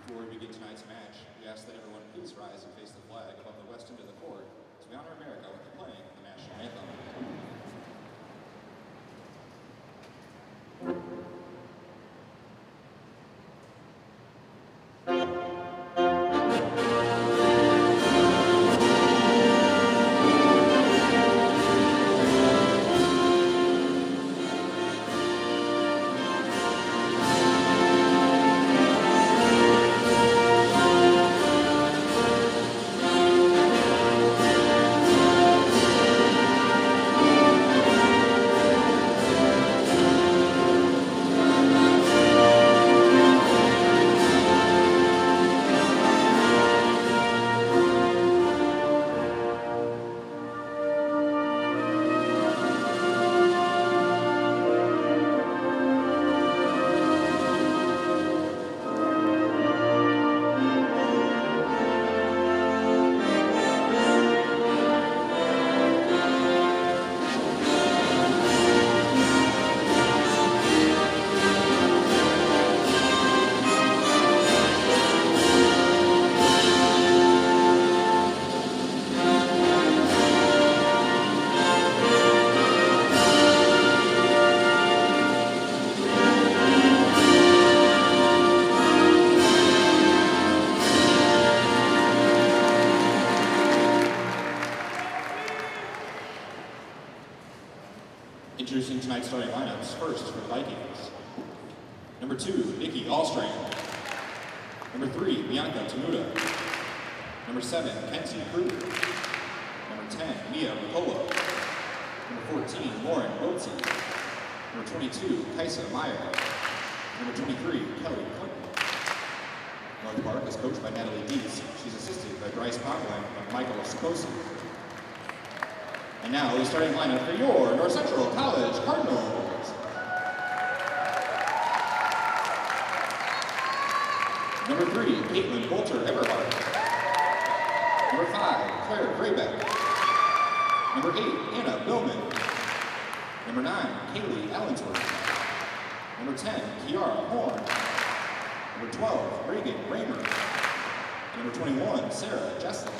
Before we begin tonight's match, we ask that everyone please rise and face the flag above the west end of the court as we honor America with playing the national anthem. Introducing tonight's starting lineups, first for the Vikings. Number 2, Nikki Allstrand. Number 3, Bianca Temuda. Number 7, Kenzie Kruger. Number 10, Mia Ricola. Number 14, Lauren Boatsy. Number 22, Kaisa Meyer. Number 23, Kelly Clinton. North Park is coached by Natalie Deese. She's assisted by Bryce Conklin and Michael Sikosi. And now the starting lineup for your North Central College Cardinals. Number 3, Caitlin Bolter Eberhardt. Number 5, Claire Graybeck. Number 8, Anna Billman. Number 9, Kaylee Allensworth. Number 10, Kiara Horn. Number 12, Reagan Raymer. Number 21, Sarah Jesslin.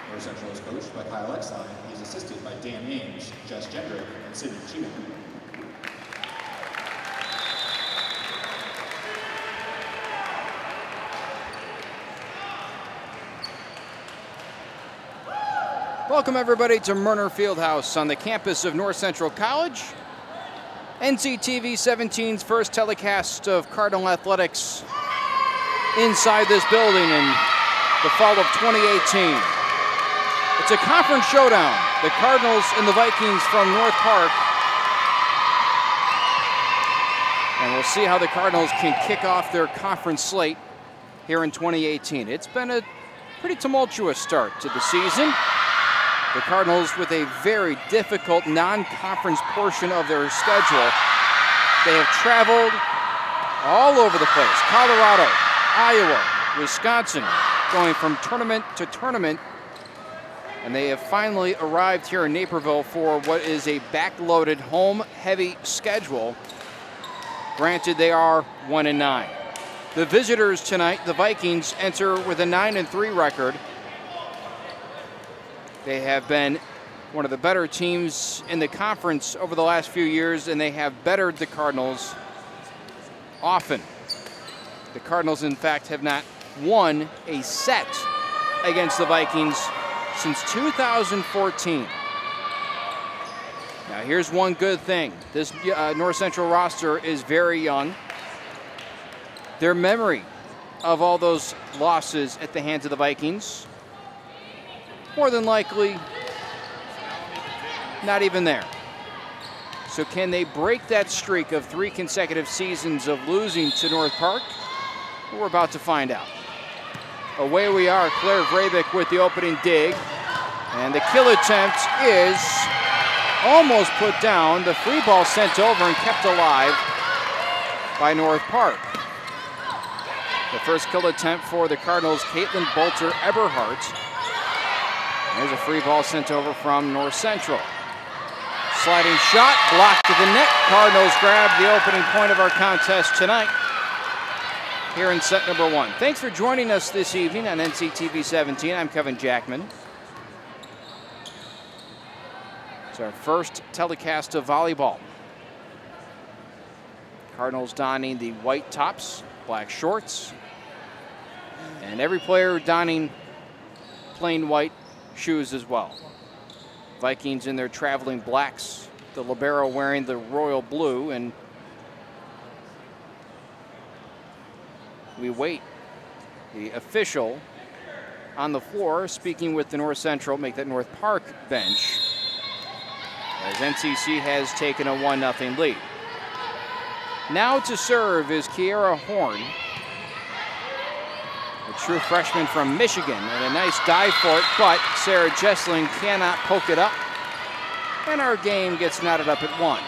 North Central is coached by Kyle Eckstein. He's assisted by Dan Ames, Jess Gendrick, and Sydney Cheatham. Welcome everybody to Murner Fieldhouse on the campus of North Central College. NCTV 17's first telecast of Cardinal Athletics inside this building in the fall of 2018. It's a conference showdown. The Cardinals and the Vikings from North Park. And we'll see how the Cardinals can kick off their conference slate here in 2018. It's been a pretty tumultuous start to the season. The Cardinals with a very difficult non-conference portion of their schedule. They have traveled all over the place. Colorado, Iowa, Wisconsin, going from tournament to tournament. And they have finally arrived here in Naperville for what is a backloaded, home-heavy schedule. Granted, they are 1-9. The visitors tonight, the Vikings, enter with a 9-3 record. They have been one of the better teams in the conference over the last few years, and they have bettered the Cardinals often. The Cardinals, in fact, have not won a set against the Vikings since 2014. Now here's one good thing. This North Central roster is very young. Their memory of all those losses at the hands of the Vikings, more than likely, not even there. So can they break that streak of 3 consecutive seasons of losing to North Park? We're about to find out. Away we are, Claire Vrabik with the opening dig. And the kill attempt is almost put down. The free ball sent over and kept alive by North Park. The first kill attempt for the Cardinals, Caitlin Bolter Eberhardt. There's a free ball sent over from North Central. Sliding shot, blocked to the net. Cardinals grab the opening point of our contest tonight. here in set number 1. Thanks for joining us this evening on NCTV 17. I'm Kevin Jackman. It's our first telecast of volleyball. Cardinals donning the white tops, black shorts, and every player donning plain white shoes as well. Vikings in their traveling blacks, the libero wearing the royal blue, and we wait the official on the floor speaking with the North Central, make that North Park bench, as NCC has taken a 1-0 lead. Now to serve is Kiera Horn, a true freshman from Michigan, and a nice dive for it, but Sarah Jessling cannot poke it up, and our game gets knotted up at 1.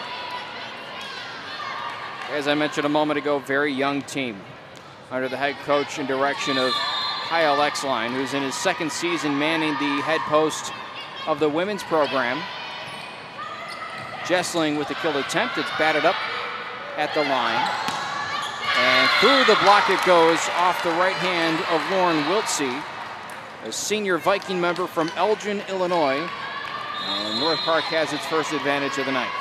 As I mentioned a moment ago, very young team under the head coach and direction of Kyle Exline, who's in his 2nd season manning the head post of the women's program. Jessling with the kill attempt. It's batted up at the line. And through the block it goes off the right hand of Lauren Wiltsey, a senior Viking member from Elgin, Illinois. And North Park has its first advantage of the night.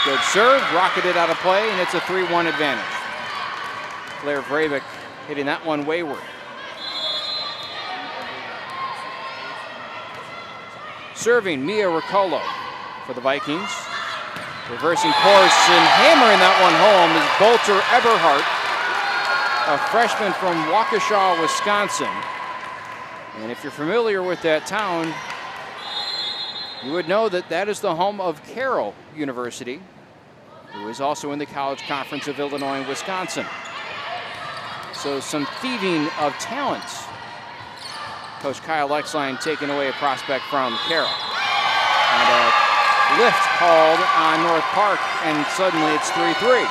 Good serve, rocketed out of play, and it's a 3-1 advantage. Claire Vrabik hitting that one wayward. Serving Mia Riccolo for the Vikings. Reversing course and hammering that one home is Bolter Eberhardt, a freshman from Waukesha, Wisconsin. And if you're familiar with that town, you would know that that is the home of Carroll University, who is also in the College Conference of Illinois and Wisconsin. So some thieving of talents. Coach Kyle Exline taking away a prospect from Carroll. And a lift called on North Park, and suddenly it's 3-3.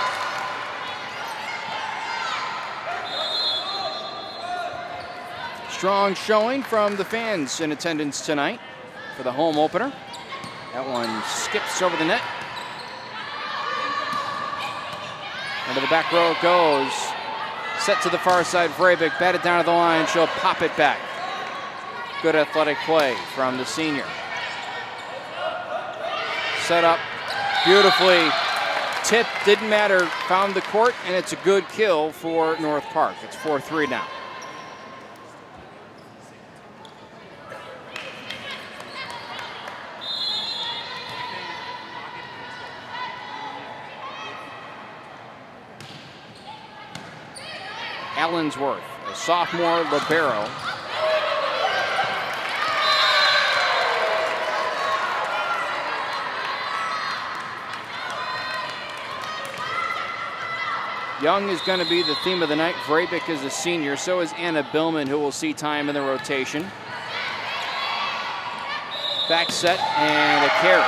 Strong showing from the fans in attendance tonight for the home opener. That one skips over the net. Into the back row it goes. Set to the far side, Vrabik batted down to the line. She'll pop it back. Good athletic play from the senior. Set up beautifully. Tip, didn't matter, found the court, and it's a good kill for North Park. It's 4-3 now. Allensworth, a sophomore libero. Young is going to be the theme of the night. Vrabik is a senior, so is Anna Billman, who will see time in the rotation. Back set and a carry.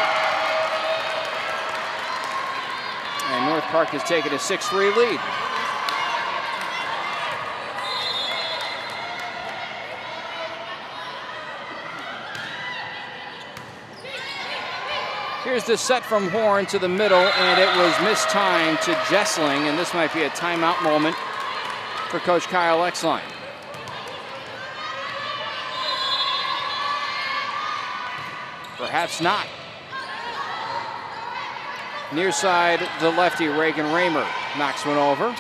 And North Park has taken a 6-3 lead. Here's the set from Horn to the middle, and it was mistimed to Jessling, and this might be a timeout moment for Coach Kyle Exline. Perhaps not. Near side, the lefty, Reagan Raymer, knocks one over.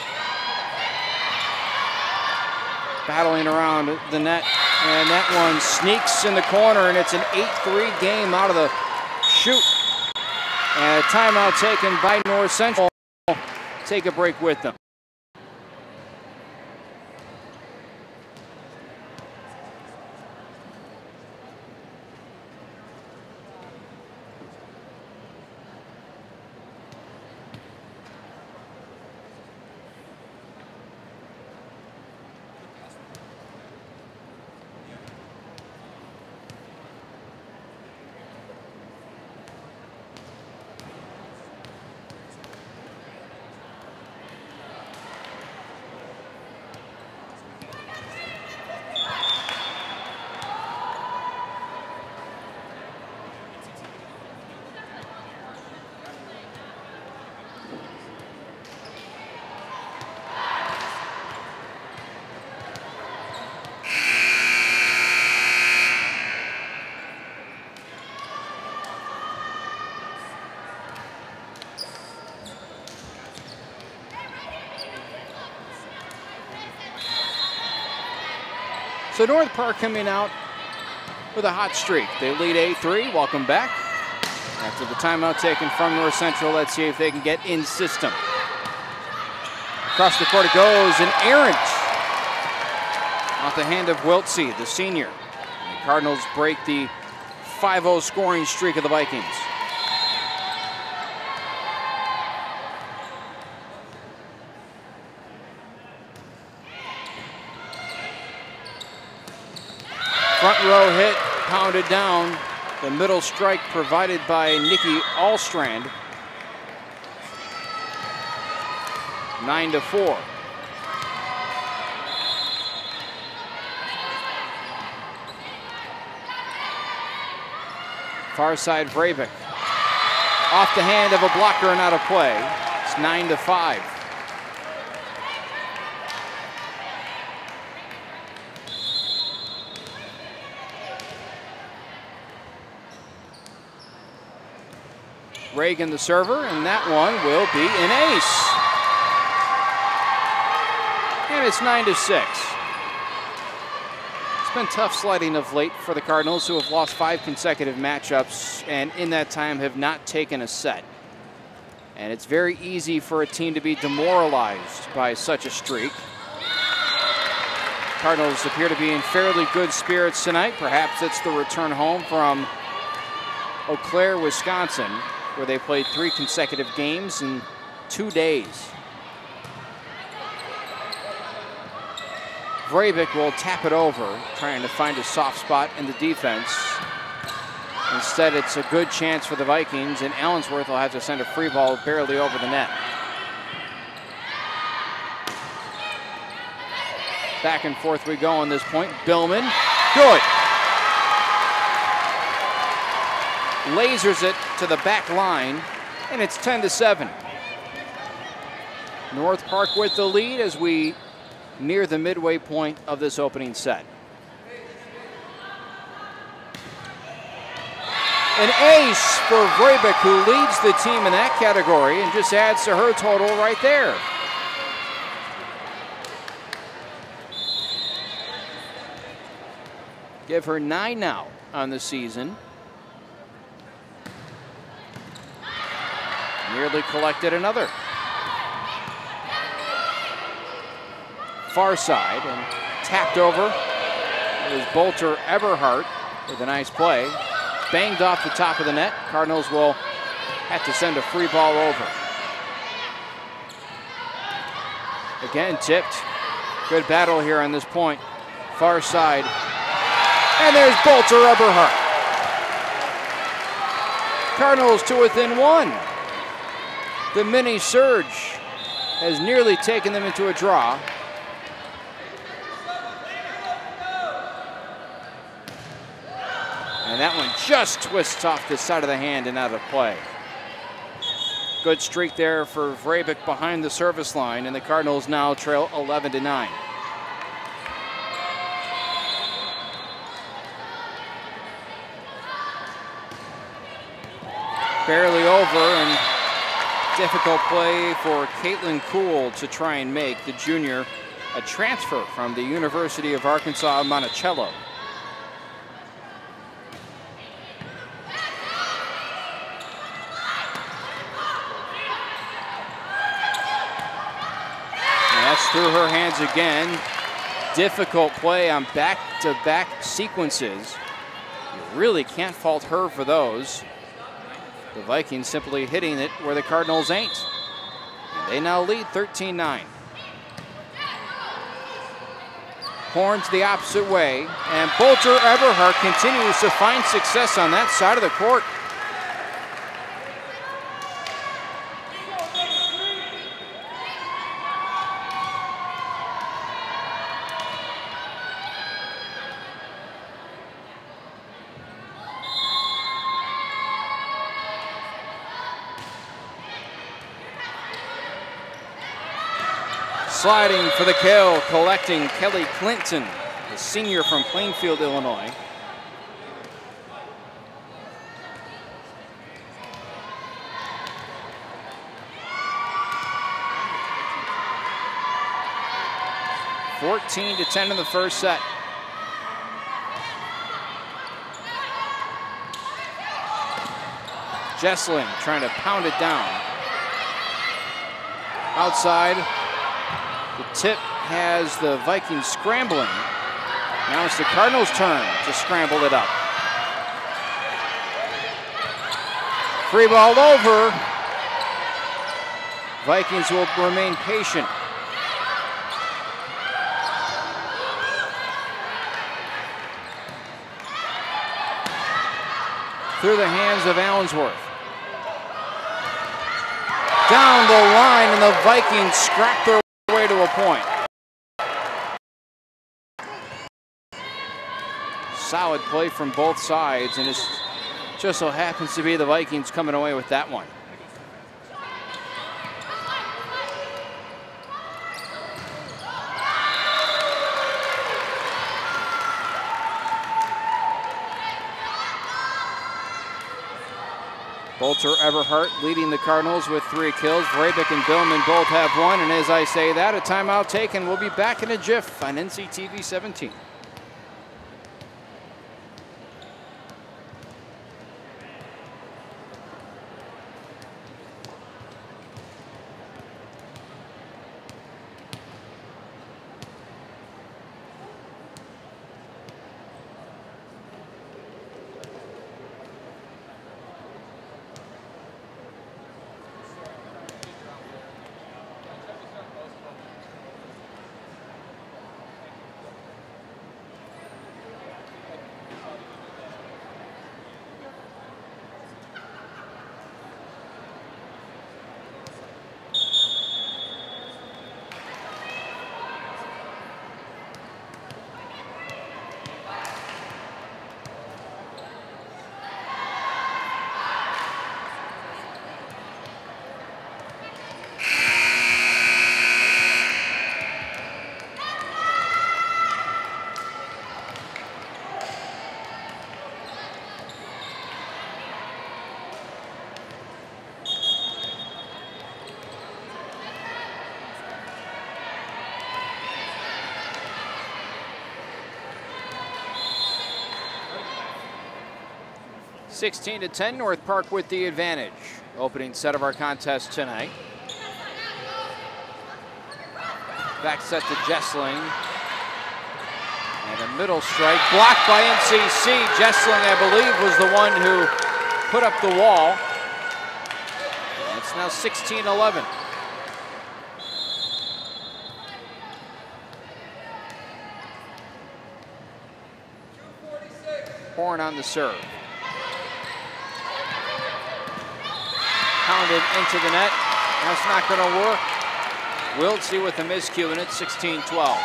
Battling around the net, and that one sneaks in the corner, and it's an 8-3 game out of the chute. And a timeout taken by North Central. Take a break with them. So North Park coming out with a hot streak. They lead 8-3. Welcome back. After the timeout taken from North Central, let's see if they can get in system. Across the court it goes, and errant off the hand of Wiltsey, the senior. And the Cardinals break the 5-0 scoring streak of the Vikings. Front row hit, pounded down. The middle strike provided by Nikki Allstrand. 9-4. Far side Vrabik. Off the hand of a blocker and out of play. It's 9-5. Reagan the server, and that one will be an ace. And it's 9-6. It's been tough sledding of late for the Cardinals, who have lost 5 consecutive matchups and in that time have not taken a set. And it's very easy for a team to be demoralized by such a streak. Cardinals appear to be in fairly good spirits tonight. Perhaps it's the return home from Eau Claire, Wisconsin, where they played 3 consecutive games in 2 days. Vrabik will tap it over, trying to find a soft spot in the defense. Instead, it's a good chance for the Vikings, and Allensworth will have to send a free ball barely over the net. Back and forth we go on this point. Billman, good. Lasers it to the back line, and it's 10-7. North Park with the lead as we near the midway point of this opening set. An ace for Vrabik, who leads the team in that category and just adds to her total right there. Give her 9 now on the season. Nearly collected another. Far side and tapped over. It was Bolter Eberhardt with a nice play. Banged off the top of the net. Cardinals will have to send a free ball over. Again tipped. Good battle here on this point. Far side. And there's Bolter Eberhardt. Cardinals to within 1. The mini surge has nearly taken them into a draw. And that one just twists off the side of the hand and out of play. Good streak there for Vrabik behind the service line, and the Cardinals now trail 11-9. Barely over, and difficult play for Caitlin Kuhl to try and make, the junior, a transfer from the University of Arkansas Monticello. Through her hands again. Difficult play on back-to-back sequences. You really can't fault her for those. The Vikings simply hitting it where the Cardinals ain't. And they now lead 13-9. Horns the opposite way, and Bolter Eberhardt continues to find success on that side of the court. Sliding for the kill, collecting Kelly Clinton, the senior from Plainfield, Illinois. (14-10) in the first set. Jessling trying to pound it down. Outside. The tip has the Vikings scrambling. Now it's the Cardinals' turn to scramble it up. Free ball over. Vikings will remain patient. Through the hands of Allensworth. Down the line, and the Vikings scrap their way to a point. Solid play from both sides, and it just so happens to be the Vikings coming away with that one. Bolter Eberhardt leading the Cardinals with 3 kills. Vrabik and Billman both have 1. And as I say that, a timeout taken. We'll be back in a jiff on NCTV 17. (16-10), North Park with the advantage. Opening set of our contest tonight. Back set to Jessling. And a middle strike blocked by NCC. Jessling, I believe, was the one who put up the wall. And it's now 16-11. Horn on the serve. Pounded into the net. That's not going to work. Wiltsey with a miscue, and it's 16-12.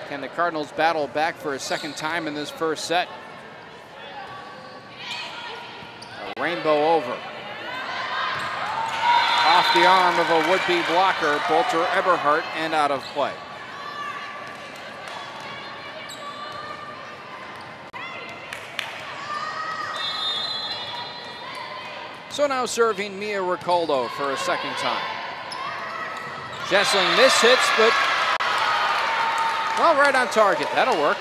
Can the Cardinals battle back for a second time in this first set? A rainbow over. Off the arm of a would-be blocker, Bolter Eberhardt, and out of play. So now serving Mia Ricoldo for a second time. Jessling mishits, but, well, right on target. That'll work.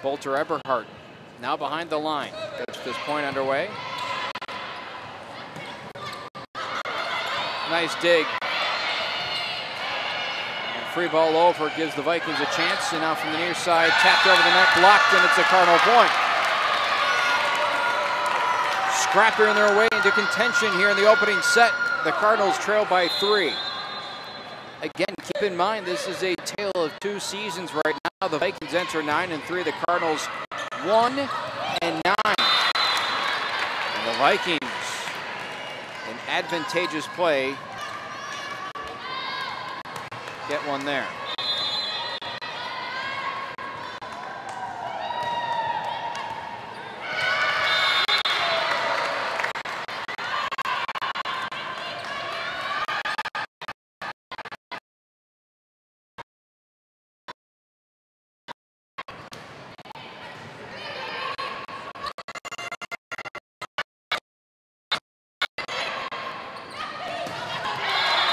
Bolter Eberhardt now behind the line. Gets this point underway. Nice dig. Free ball over gives the Vikings a chance, and now from the near side, tapped over the net, blocked, and it's a Cardinal point. Scrapping their way into contention here in the opening set. The Cardinals trail by 3. Again, keep in mind this is a tale of 2 seasons right now. The Vikings enter 9-3. The Cardinals 1-9. And the Vikings in advantageous play. Get one there.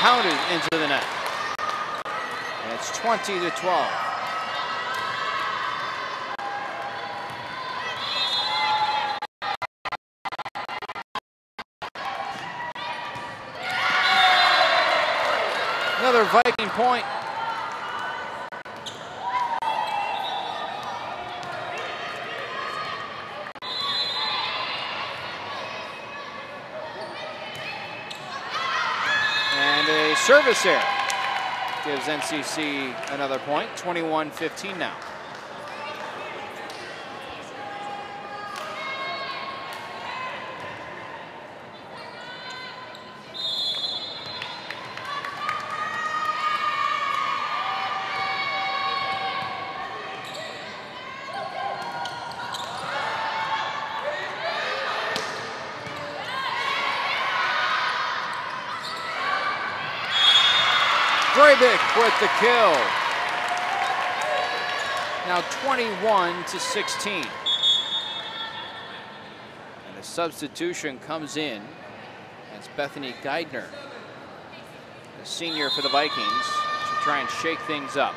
pounded into the net. And it's 20-12. Another Viking point. And a service error gives NCC another point, 21-15 now. With the kill. Now 21-16. And a substitution comes in. That's Bethany Geidner, the senior for the Vikings, to try and shake things up.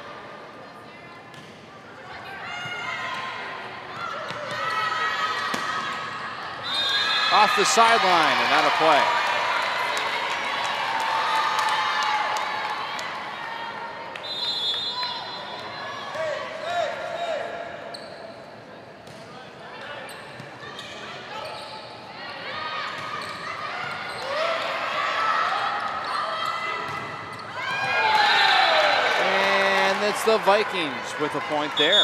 Off the sideline and out of play. The Vikings with a point there.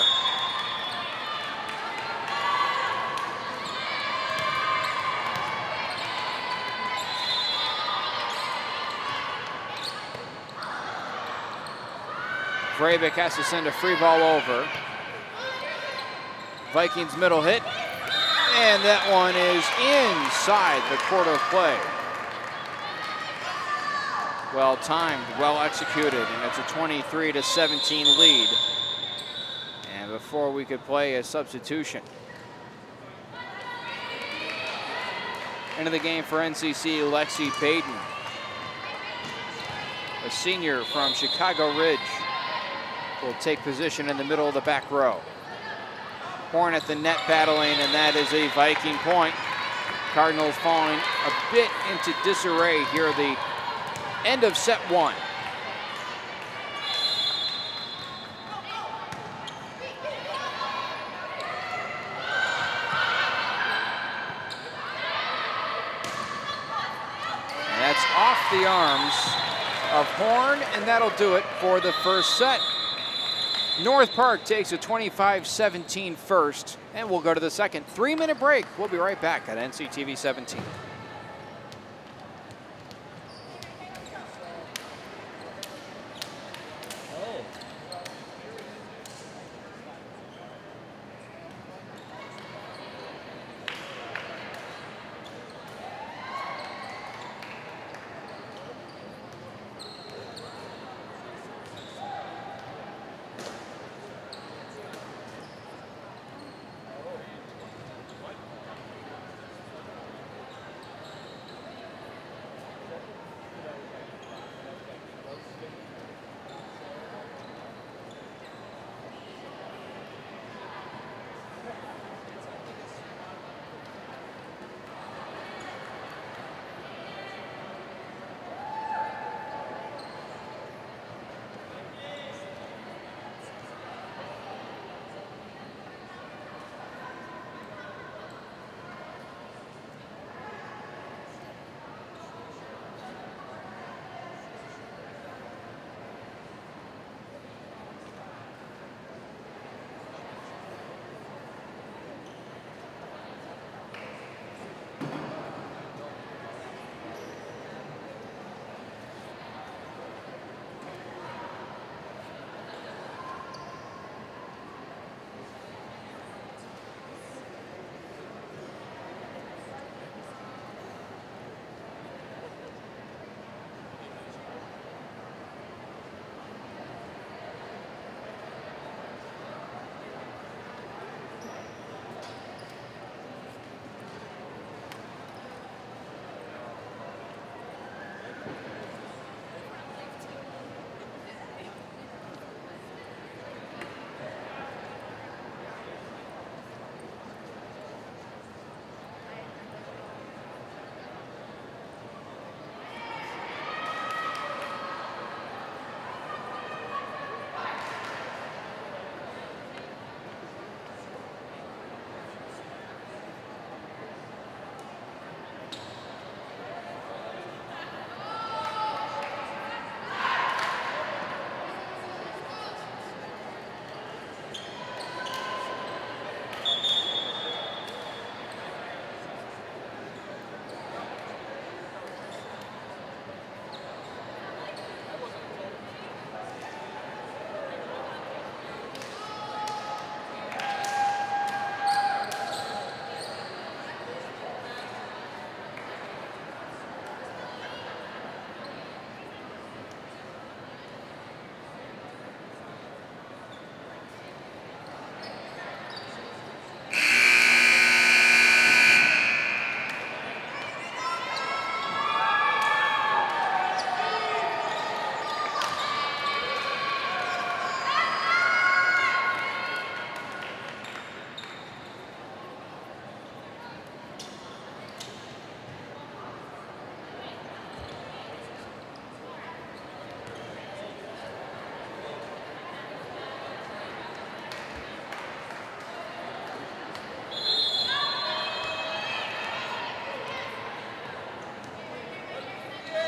Vrabik has to send a free ball over. Vikings middle hit, and that one is inside the court of play. Well timed, well executed, and it's a 23-17 lead. And before we could play a substitution. Into the game for NCC, Lexi Payton, a senior from Chicago Ridge, will take position in the middle of the back row. Horn at the net battling, and that is a Viking point. Cardinals falling a bit into disarray here at the end of set one. And that's off the arms of Horn, and that'll do it for the first set. North Park takes a 25-17 first, and we'll go to the second. 3-minute break. We'll be right back at NCTV 17.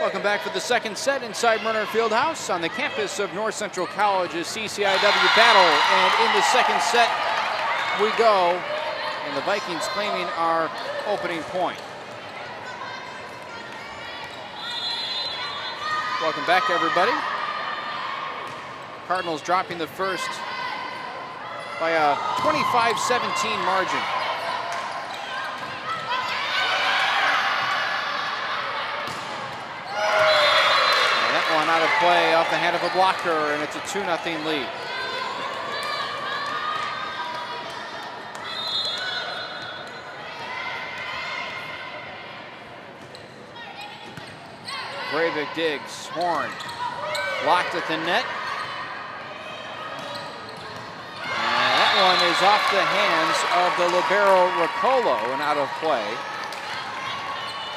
Welcome back for the second set inside Murner Fieldhouse on the campus of North Central College's CCIW battle. And in the second set we go, and the Vikings claiming our opening point. Welcome back, everybody. Cardinals dropping the first by a 25-17 margin. One out of play off the hand of a blocker, and it's a 2-0 lead. Breivik digs, Horn blocked at the net. And that one is off the hands of the libero Riccolo and out of play.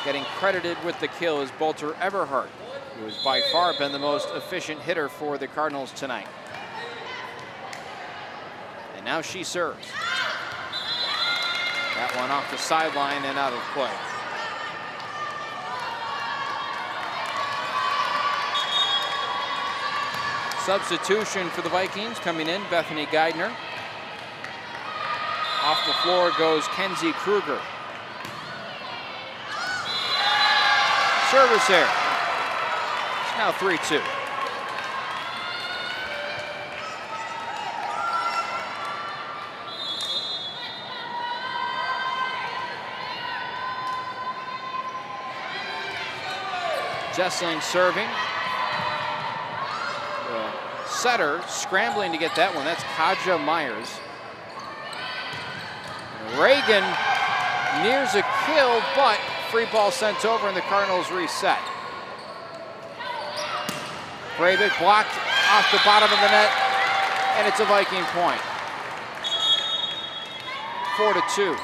Getting credited with the kill is Bolter Everhart, who has by far been the most efficient hitter for the Cardinals tonight. And now she serves. That one off the sideline and out of play. Substitution for the Vikings coming in, Bethany Geidner. Off the floor goes Kenzie Kruger. Service error. Now 3-2. Jessling serving. The setter scrambling to get that one. That's Kaja Myers. Reagan nears a kill, but free ball sent over and the Cardinals reset. Breivik blocked off the bottom of the net, and it's a Viking point. 4-2.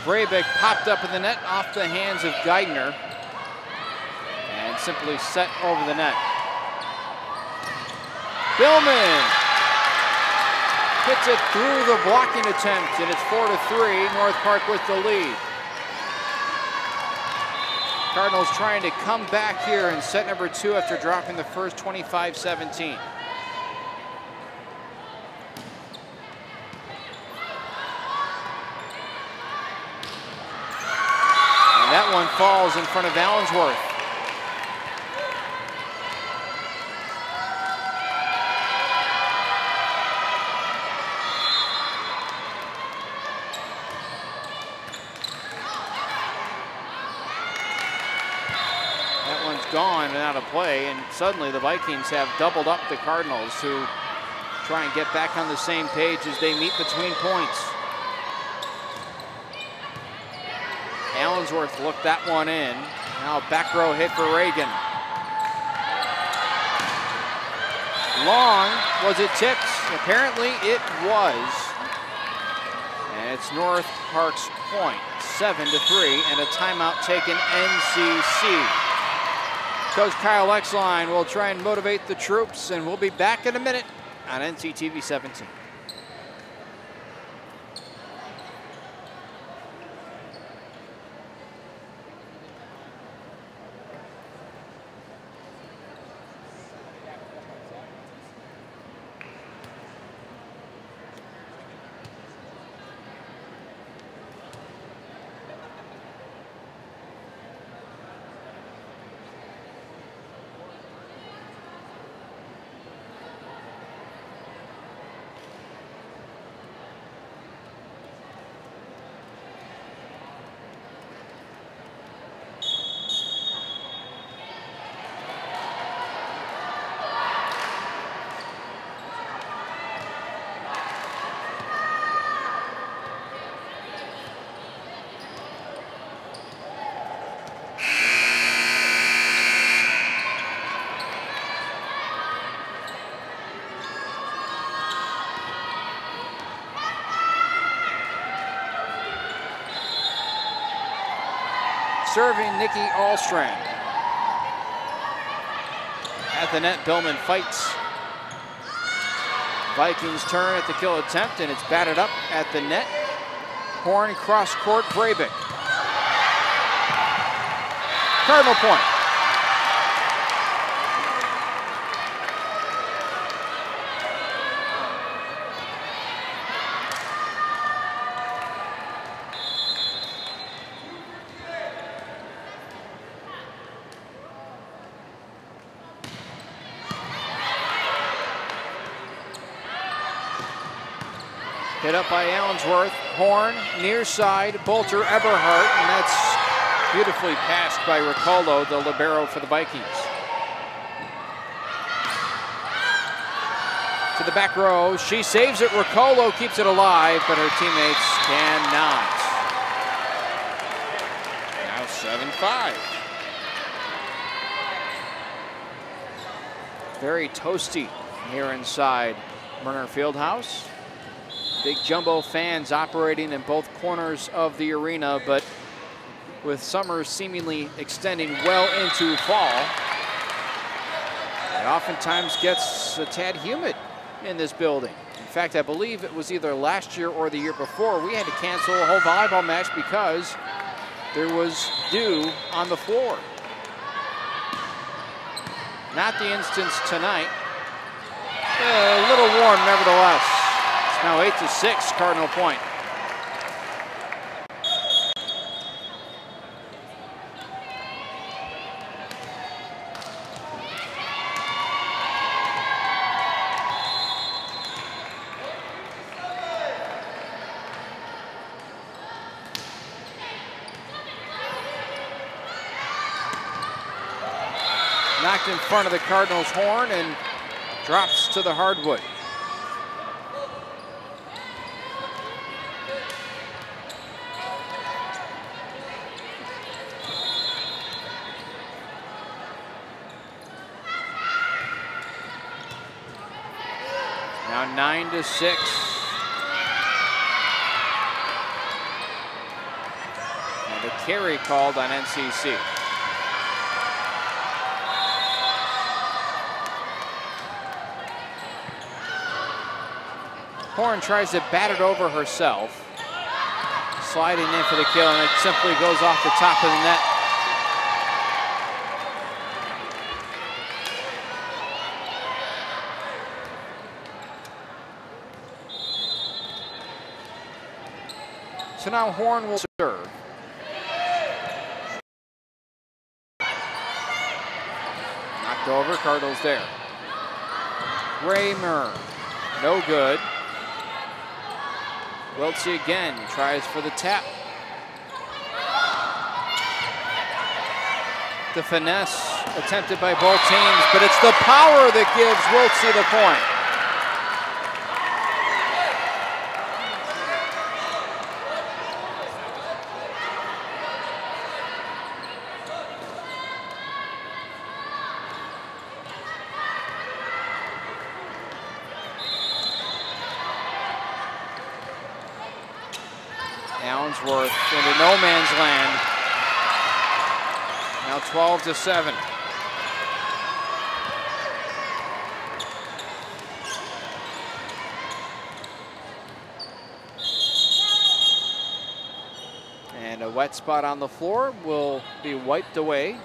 Breivik popped up in the net off the hands of Geidner and simply set over the net. Billman hits it through the blocking attempt, and it's 4-3, North Park with the lead. Cardinals trying to come back here in set number 2 after dropping the first 25-17. And that one falls in front of Allensworth. Gone and out of play, and suddenly the Vikings have doubled up the Cardinals, who try and get back on the same page as they meet between points. Allensworth looked that one in. Now back row hit for Reagan. Long, was it tipped? Apparently it was. And it's North Park's point, 7-3, and a timeout taken NCC. Coach Kyle Exline will try and motivate the troops, and we'll be back in a minute on NCTV 17. Serving Nikki Ahlstrand. At the net, Billman fights. Vikings turn at the kill attempt, and it's batted up at the net. Horn cross court, Breivik. Cardinal point. Hit up by Allensworth. Horn, near side, Bolter, Eberhardt, and that's beautifully passed by Riccolo, the libero for the Vikings. To the back row, she saves it. Riccolo keeps it alive, but her teammates cannot. Now 7-5. Very toasty here inside Murner Fieldhouse. Big jumbo fans operating in both corners of the arena, but with summer seemingly extending well into fall, it oftentimes gets a tad humid in this building. In fact, I believe it was either last year or the year before, we had to cancel a whole volleyball match because there was dew on the floor. Not the instance tonight. A little warm nevertheless. Now 8-6, Cardinal point. Knocked in front of the Cardinals' horn and drops to the hardwood. Now 9-6. And a carry called on NCC. Horn tries to bat it over herself. Sliding in for the kill, and it simply goes off the top of the net. So now Horn will serve. Knocked over, Cardinals there. Raymer, no good. Wiltsey again, tries for the tap. The finesse attempted by both teams, but it's the power that gives Wiltsey the point. Allensworth into no man's land. Now 12-7. And a wet spot on the floor will be wiped away.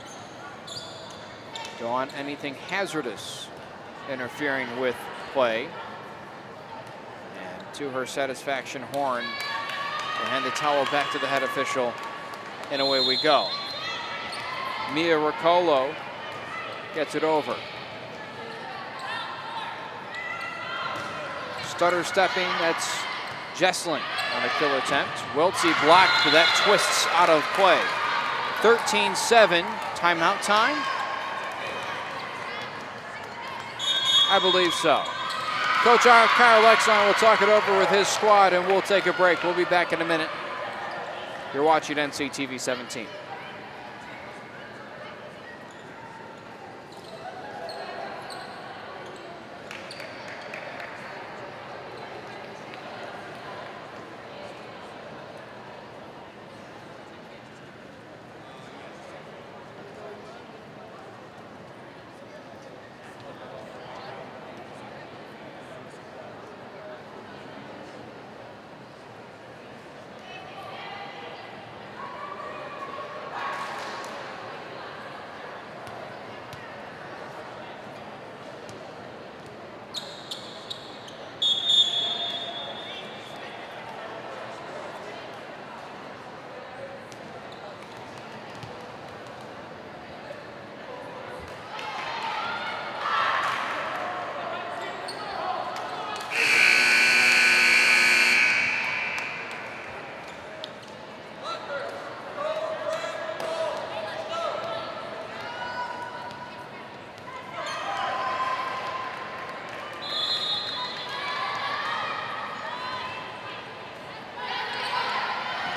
Don't want anything hazardous interfering with play. And to her satisfaction, Horn will hand the towel back to the head official, and away we go. Mia Riccolo gets it over. Stutter stepping, that's Jesslyn on a kill attempt. Wiltsey blocked, but that twists out of play. 13-7, timeout time? I believe so. Coach Kyle Lexon will talk it over with his squad, and we'll take a break. We'll be back in a minute. You're watching NCTV 17.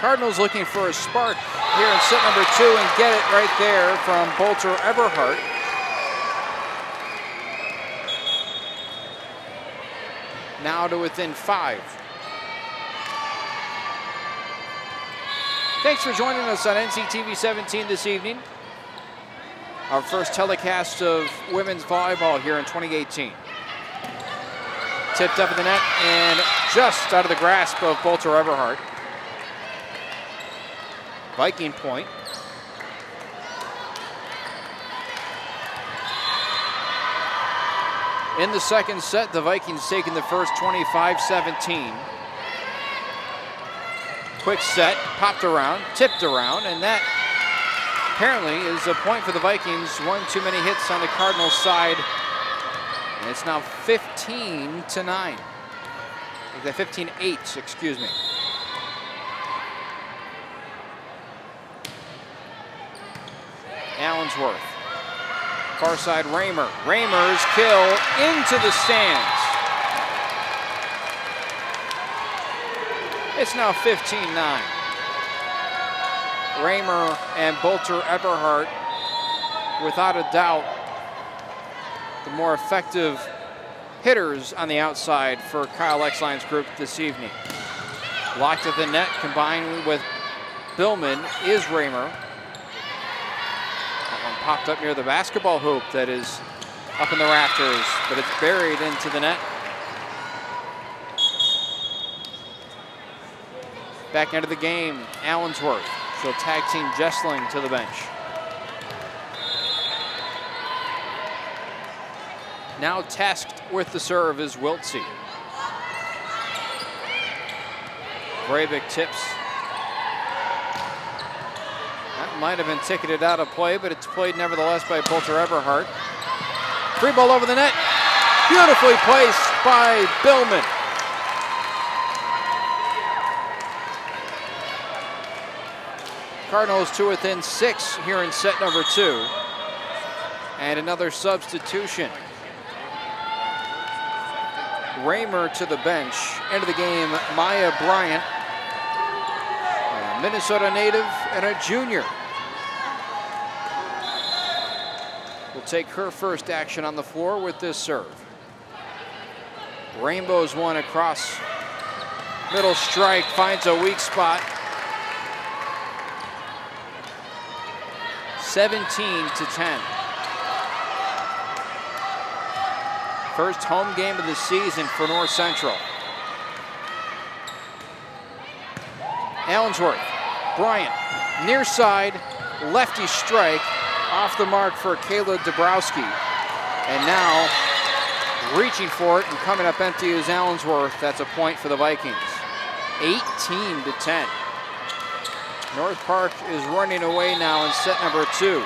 Cardinals looking for a spark here in set number 2 and get it right there from Bolter Eberhardt. Now to within 5. Thanks for joining us on NCTV 17 this evening. Our first telecast of women's volleyball here in 2018. Tipped up in the net and just out of the grasp of Bolter Eberhardt. Viking point. In the second set, the Vikings taking the first 25-17. Quick set, popped around, tipped around, and that apparently is a point for the Vikings. One too many hits on the Cardinals side. And it's now 15-9. 15-8, excuse me. Allensworth. Far side Raymer. Raymer's kill into the stands. It's now 15-9. Raymer and Bolter Eberhardt, without a doubt, the more effective hitters on the outside for Kyle Exline's group this evening. Blocked at the net, combined with Billman is Raymer. That one popped up near the basketball hoop that is up in the rafters, but it's buried into the net. Back into the game, Allensworth. She'll tag team Jessling to the bench. Now tasked with the serve is Wiltsey. Breivik tips. That might have been ticketed out of play, but it's played nevertheless by Bolter Eberhardt. Free ball over the net. Beautifully placed by Billman. Cardinals to within 6 here in set number 2. And another substitution. Raymer to the bench. Into the game, Maya Bryant, a Minnesota native and a junior, will take her first action on the floor with this serve. Rainbows one across middle strike, finds a weak spot. 17-10. First home game of the season for North Central. Allensworth, Bryant, near side, lefty strike, off the mark for Kayla Dabrowski. And now, reaching for it and coming up empty is Allensworth. That's a point for the Vikings. 18-10. North Park is running away now in set number 2.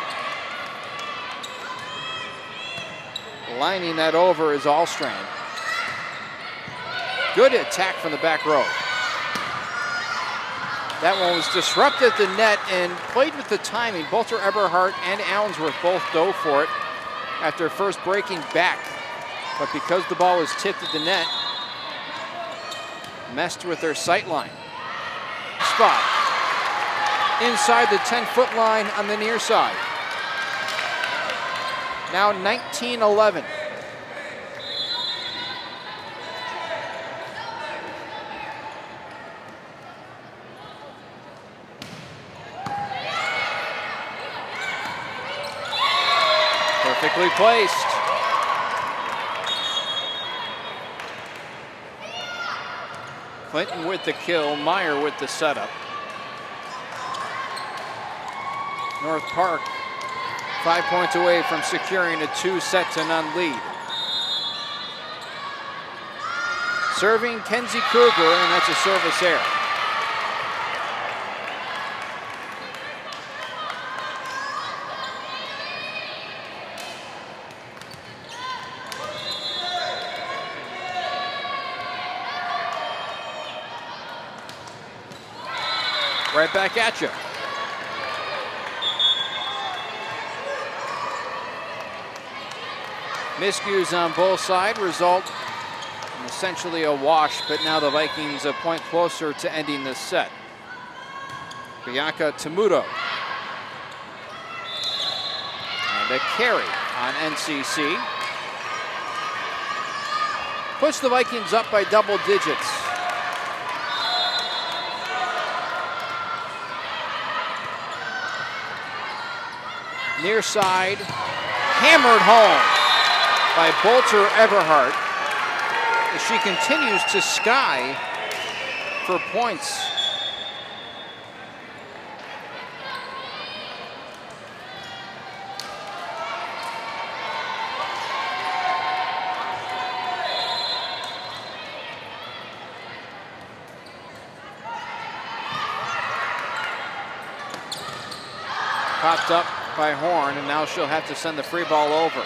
Lining that over is Allstrand. Good attack from the back row. That one was disrupted at the net and played with the timing. Bolter Eberhardt and Allensworth both dove for it after first breaking back. But because the ball was tipped at the net, messed with their sight line. Spot. Inside the 10-foot line on the near side. Now 19-11. Perfectly placed. Clinton with the kill, Meyer with the setup. North Park 5 points away from securing a 2-0 lead. Serving Kenzie Kruger, and that's a service error. Right back at you. Miscues on both sides result in essentially a wash, but now the Vikings a point closer to ending this set. Bianca Temuto. And a carry on NCC. Push the Vikings up by double digits. Near side, hammered home by Bolter Everhart as she continues to sky for points. Popped up by Horn, and now she'll have to send the free ball over.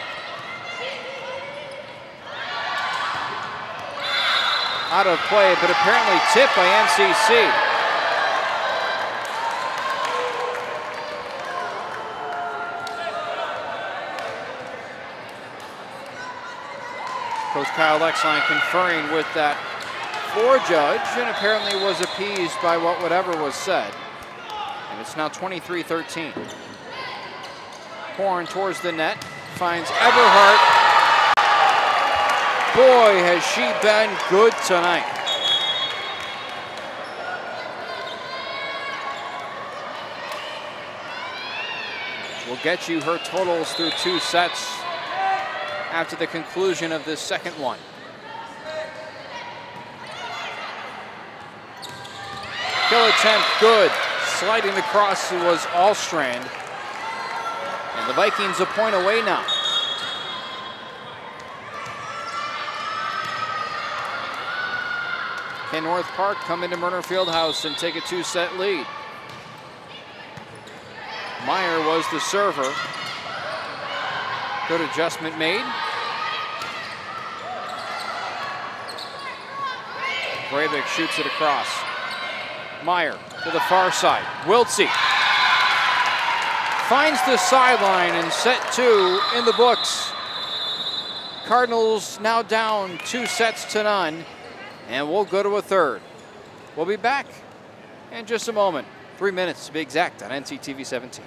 Out of play, but apparently tipped by NCC. Coach Kyle Lexline conferring with that floor judge, and apparently was appeased by whatever was said. And it's now 23-13. Horn towards the net, finds Everhart. Boy, has she been good tonight. We'll get you her totals through 2 sets after the conclusion of this second one. Kill attempt good. Sliding across was Allstrand. And the Vikings a point away now. Can North Park come into Murner Fieldhouse and take a 2-set lead? Meyer was the server. Good adjustment made. Breivik shoots it across. Meyer to the far side. Wiltsey finds the sideline, and set 2 in the books. Cardinals now down 2-0, and we'll go to a third. We'll be back in just a moment. 3 minutes to be exact on NCTV 17.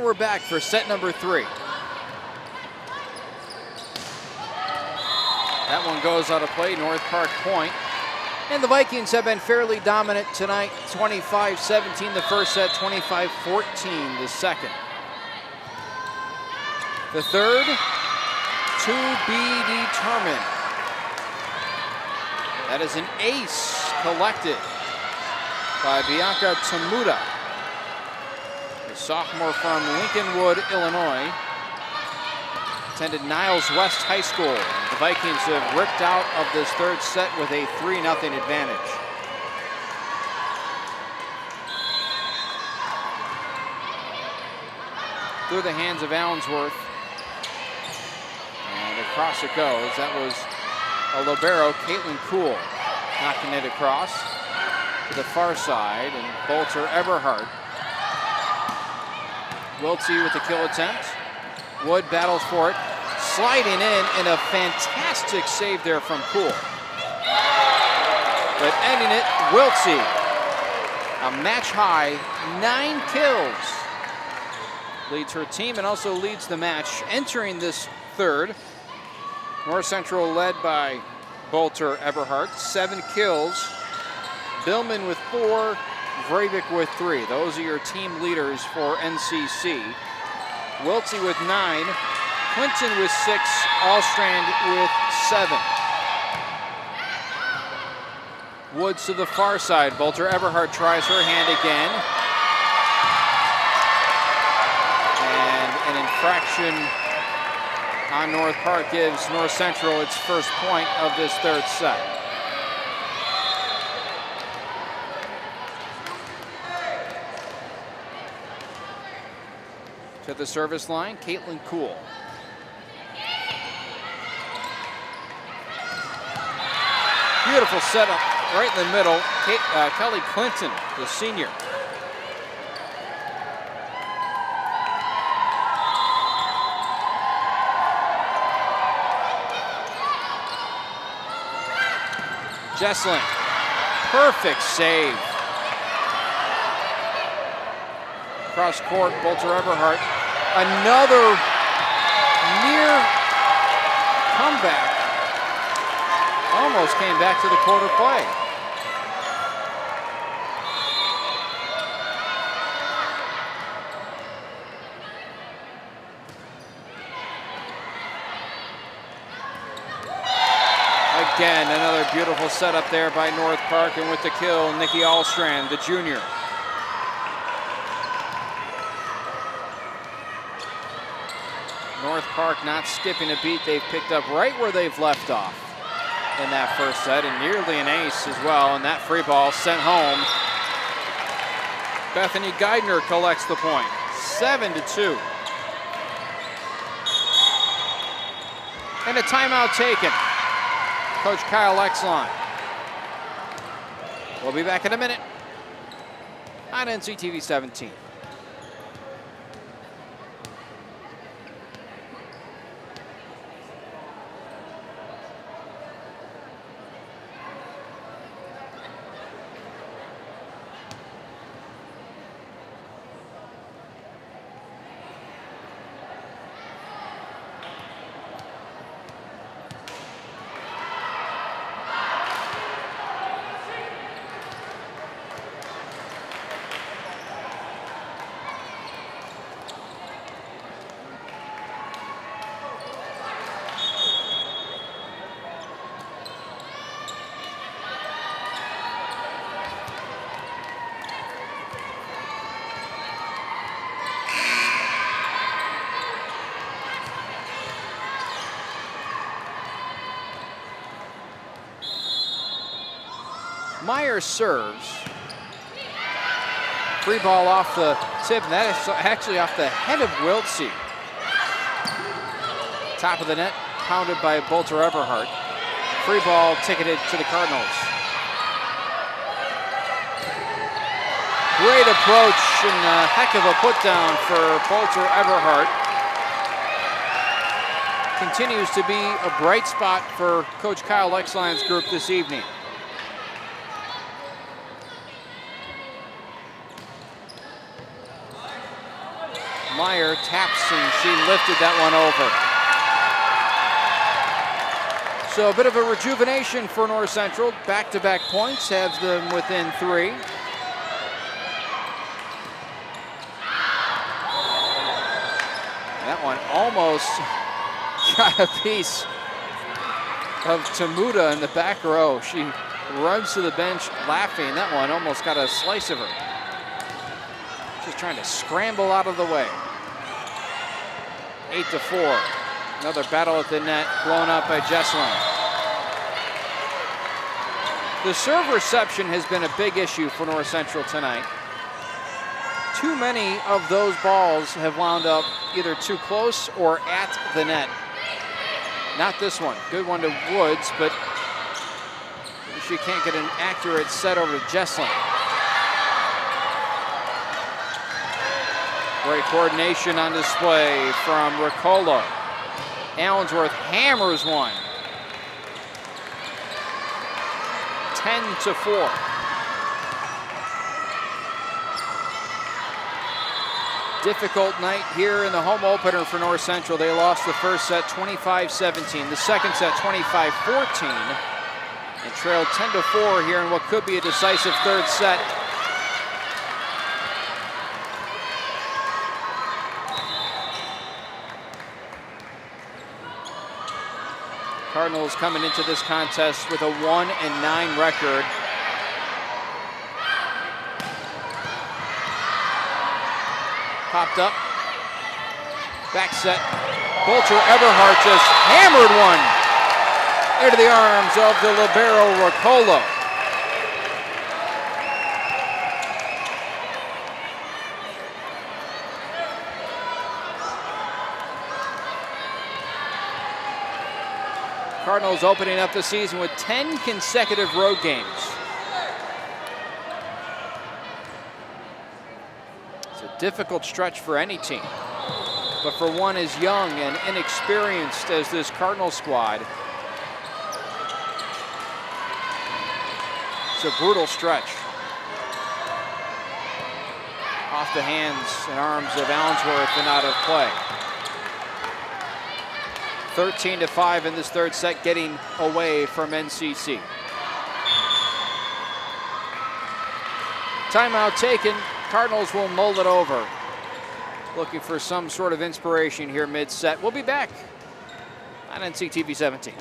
And we're back for set number 3. That one goes out of play, North Park point. And the Vikings have been fairly dominant tonight. 25-17 the first set, 25-14 the second. The third, to be determined. That is an ace collected by Bianca Tamuda, a sophomore from Lincolnwood, Illinois. Attended Niles West High School. The Vikings have ripped out of this third set with a 3-0 advantage. Through the hands of Allensworth. And across it goes. That was a libero, Caitlin Kuhl, knocking it across to the far side. And Bolter Eberhardt. Wiltsey with the kill attempt. Wood battles for it, sliding in, and a fantastic save there from Kuhl. But ending it, Wiltsey, a match high, 9 kills. Leads her team and also leads the match. Entering this third, North Central led by Bolter Eberhardt, 7 kills. Billman with 4, Vrabik with 3. Those are your team leaders for NCC. Wiltsey with 9, Clinton with 6, Allstrand with 7. Woods to the far side. Bolter Eberhardt tries her hand again. And an infraction on North Park gives North Central its first point of this third set. To the service line, Caitlin Kuhl. Beautiful setup right in the middle. Kelly Clinton, the senior. Jesslyn, perfect save. Cross court, Bolter Eberhardt. Another near comeback. Almost came back to the quarter play. Again, another beautiful setup there by North Park, and with the kill, Nikki Allstrand, the junior. North Park not skipping a beat. They've picked up right where they've left off in that first set, and nearly an ace as well, and that free ball sent home. Bethany Geidner collects the point, 7-2. And a timeout taken. Coach Kyle Exline. We'll be back in a minute on NCTV 17. Myers serves. Free ball off the tip, and that is actually off the head of Wiltsey. Top of the net, pounded by Bolter Eberhardt. Free ball ticketed to the Cardinals. Great approach and a heck of a put down for Bolter Eberhardt. Continues to be a bright spot for Coach Kyle Exline's group this evening. Meyer taps, and she lifted that one over. So a bit of a rejuvenation for North Central. Back-to-back points have them within 3. That one almost got a piece of Tamuda in the back row. She runs to the bench laughing. That one almost got a slice of her. Just trying to scramble out of the way. 8-4. Another battle at the net, blown up by Jesselyn. The serve reception has been a big issue for North Central tonight. Too many of those balls have wound up either too close or at the net. Not this one. Good one to Woods, but she can't get an accurate set over to Jesselyn. Great coordination on display from Riccolo. Allensworth hammers one. 10-4. Difficult night here in the home opener for North Central. They lost the first set 25-17, the second set 25-14, and trailed 10-4 here in what could be a decisive third set. Cardinals coming into this contest with a 1-9 record. Popped up. Back set. Bolter Eberhardt just hammered one into the arms of the libero Riccolo. Cardinals opening up the season with 10 consecutive road games. It's a difficult stretch for any team, but for one as young and inexperienced as this Cardinal squad, it's a brutal stretch. Off the hands and arms of Allensworth and out of play. 13-5 in this third set, getting away from NCC. Timeout taken. Cardinals will mull it over. Looking for some sort of inspiration here mid-set. We'll be back on NCTV 17.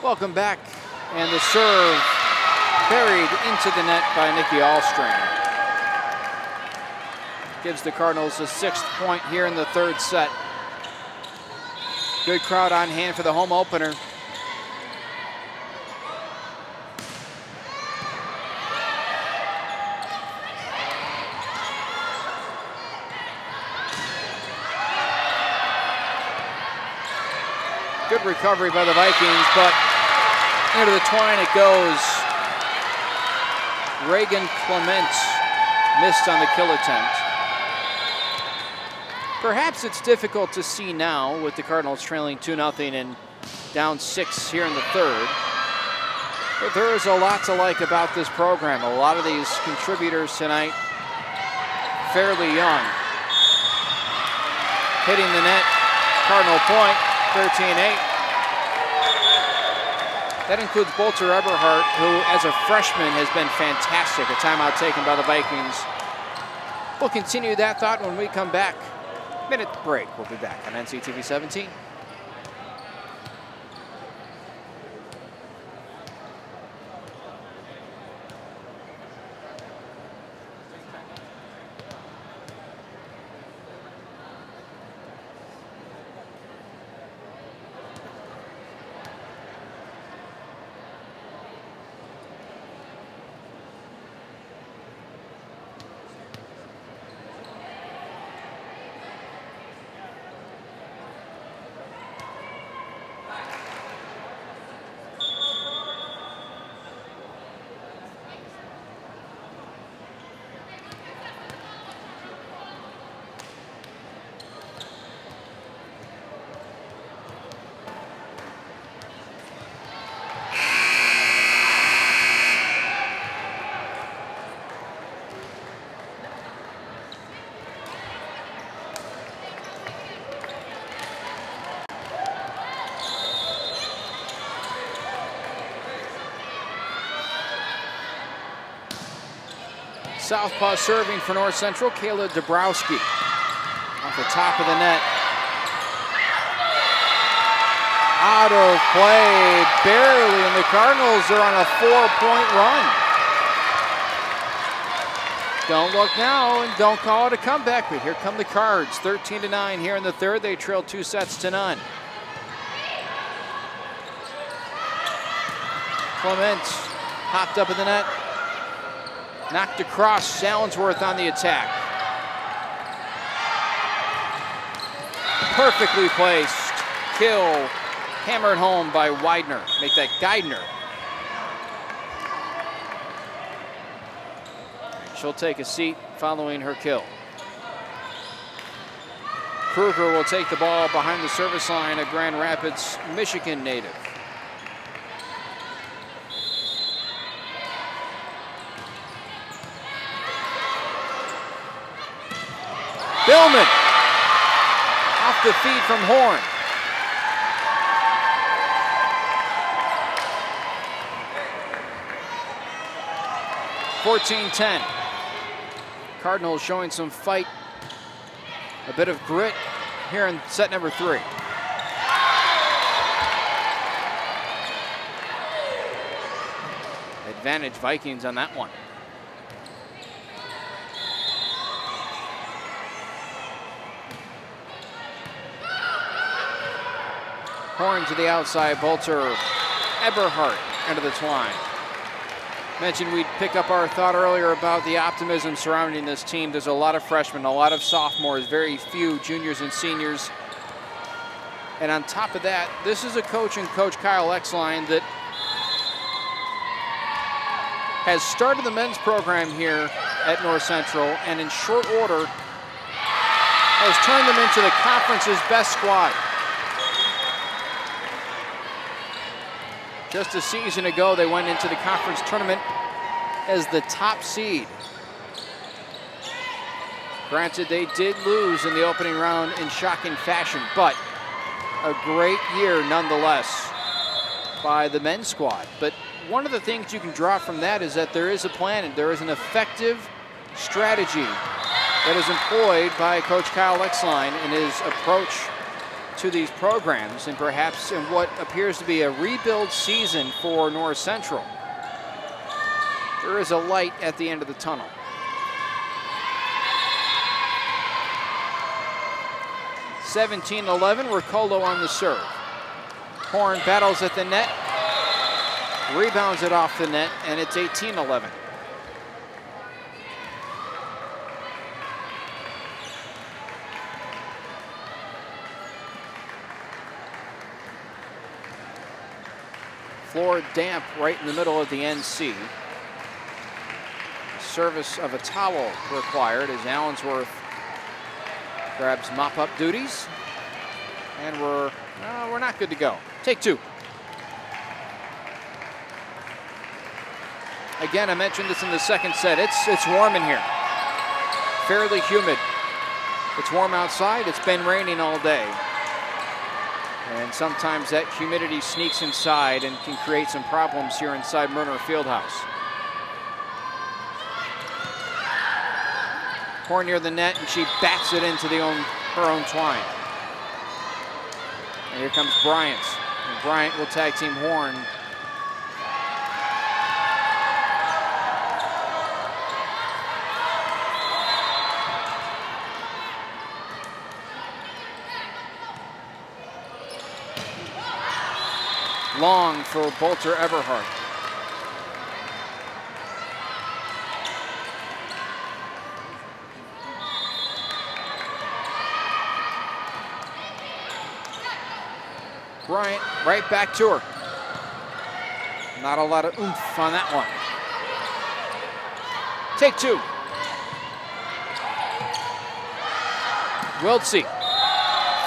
Welcome back, and the serve buried into the net by Nikki Allstrom. Gives the Cardinals a 6th point here in the third set. Good crowd on hand for the home opener. Good recovery by the Vikings, but into the twine it goes. Reagan Clement missed on the kill attempt. Perhaps it's difficult to see now with the Cardinals trailing 2-0 and down 6 here in the third. But there is a lot to like about this program. A lot of these contributors tonight fairly young. Hitting the net, Cardinal point, 13-8. That includes Bolter Eberhardt, who as a freshman has been fantastic. A timeout taken by the Vikings. We'll continue that thought when we come back. Minute break. We'll be back on NCTV 17. Southpaw serving for North Central, Kayla Dabrowski. Off the top of the net. Out of play, barely, and the Cardinals are on a 4-point run. Don't look now and don't call it a comeback, but here come the Cards. 13-9 here in the third. They trail 2-0. Clement hopped up in the net. Knocked across, Allensworth on the attack. Perfectly placed. Kill. Hammered home by Widener. Make that Geidner. She'll take a seat following her kill. Kruger will take the ball behind the service line, a Grand Rapids, Michigan native. Billman off the feed from Horn. (14-10). Cardinals showing some fight, a bit of grit here in set number 3. Advantage Vikings on that one. Horn to the outside, Bolter, Eberhardt into the twine. Mentioned we'd pick up our thought earlier about the optimism surrounding this team. There's a lot of freshmen, a lot of sophomores, very few juniors and seniors. And on top of that, this is a coach and Coach Kyle Exline that has started the men's program here at North Central and in short order has turned them into the conference's best squad. Just a season ago, they went into the conference tournament as the top seed. Granted, they did lose in the opening round in shocking fashion, but a great year nonetheless by the men's squad. But one of the things you can draw from that is that there is a plan and there is an effective strategy that is employed by Coach Kyle Exline in his approach to these programs, and perhaps in what appears to be a rebuild season for North Central. There is a light at the end of the tunnel. (17-11), Riccolo on the serve. Horn battles at the net, rebounds it off the net, and it's 18-11. Floor damp right in the middle of the NC. Service of a towel required as Allensworth grabs mop-up duties. And we're not good to go. Take 2. Again, I mentioned this in the second set. It's warm in here. Fairly humid. It's warm outside. It's been raining all day. And sometimes that humidity sneaks inside and can create some problems here inside Murner Fieldhouse. Horn near the net, and she bats it into her own twine. And here comes Bryant. And Bryant will tag team Horn. Long for Bolter Eberhardt. Bryant right back to her. Not a lot of oomph on that one. Take 2. Wiltsey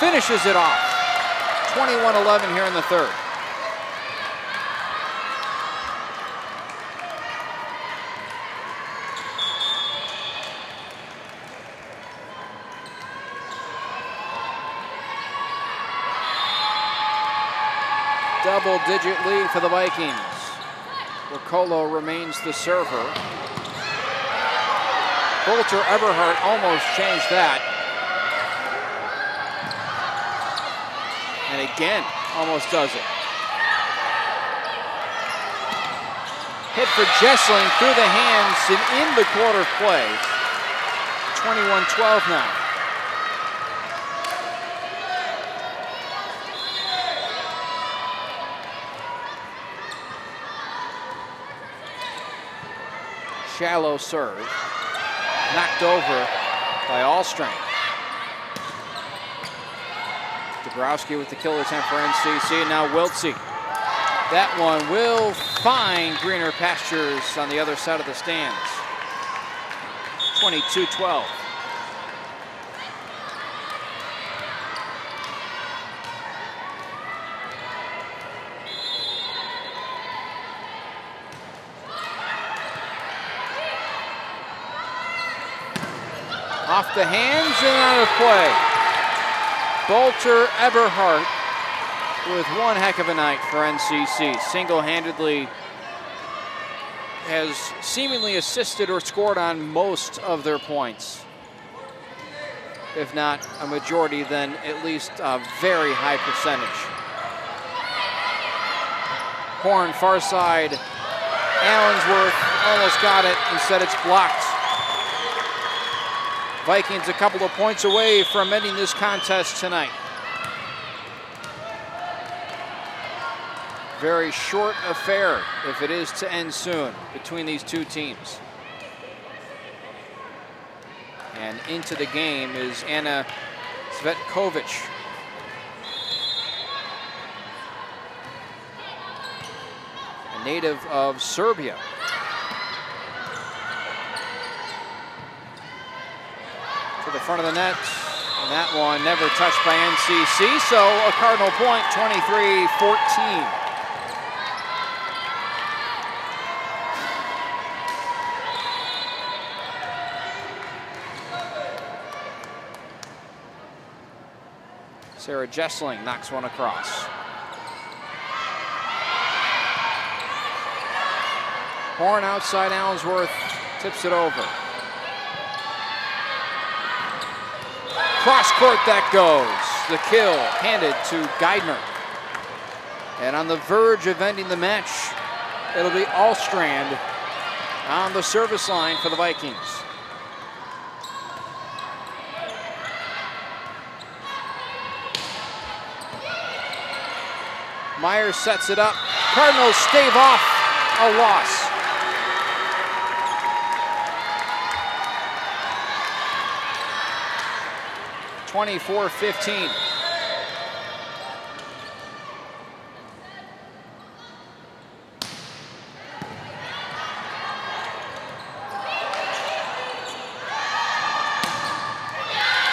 finishes it off. 21-11 here in the third. Double-digit lead for the Vikings. Riccolo remains the server. Bolter Eberhardt almost changed that. And again, almost does it. Hit for Jessling through the hands and in the quarter play. 21-12 now. Shallow serve. Knocked over by Allstrom. Dabrowski with the kill attempt for NCC, and now Wiltsey. That one will find greener pastures on the other side of the stands. 22-12. Off the hands and out of play. Bolter Eberhardt with one heck of a night for NCC. Single-handedly has seemingly assisted or scored on most of their points. If not a majority, then at least a very high percentage. Horn, far side. Allensworth almost got it. Instead, it's blocked. Vikings a couple of points away from ending this contest tonight. Very short affair, if it is to end soon, between these two teams. And into the game is Anna Svetkovic. A native of Serbia. To the front of the net, and that one never touched by NCC, so a Cardinal point, 23-14. Sarah Jessling knocks one across. Horn outside Allensworth, tips it over. Cross court that goes. The kill handed to Geidner. And on the verge of ending the match, it'll be Allstrand on the service line for the Vikings. Myers sets it up. Cardinals stave off a loss. (24-15).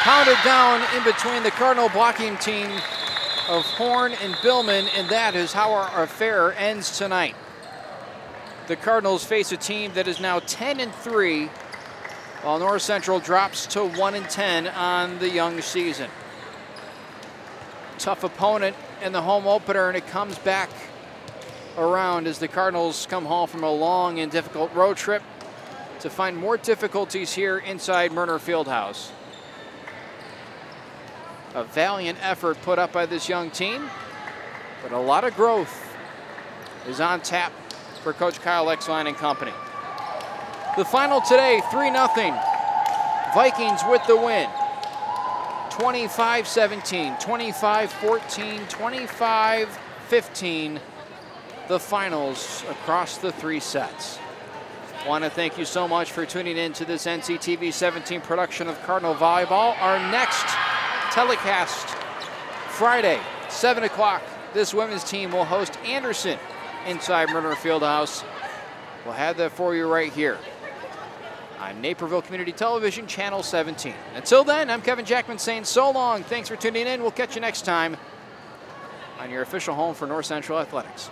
Pounded down in between the Cardinal blocking team of Horn and Billman, and that is how our affair ends tonight. The Cardinals face a team that is now 10-3, while North Central drops to 1-10 on the young season. Tough opponent in the home opener, and it comes back around as the Cardinals come home from a long and difficult road trip to find more difficulties here inside Murner Fieldhouse. A valiant effort put up by this young team, but a lot of growth is on tap for Coach Kyle Exline and company. The final today, 3-0. Vikings with the win. 25-17, 25-14, 25-15. The finals across the three sets. Want to thank you so much for tuning in to this NCTV 17 production of Cardinal Volleyball. Our next telecast Friday, 7 o'clock. This women's team will host Anderson inside Murner Fieldhouse. We'll have that for you right here on Naperville Community Television, Channel 17. Until then, I'm Kevin Jackman saying so long. Thanks for tuning in. We'll catch you next time on your official home for North Central Athletics.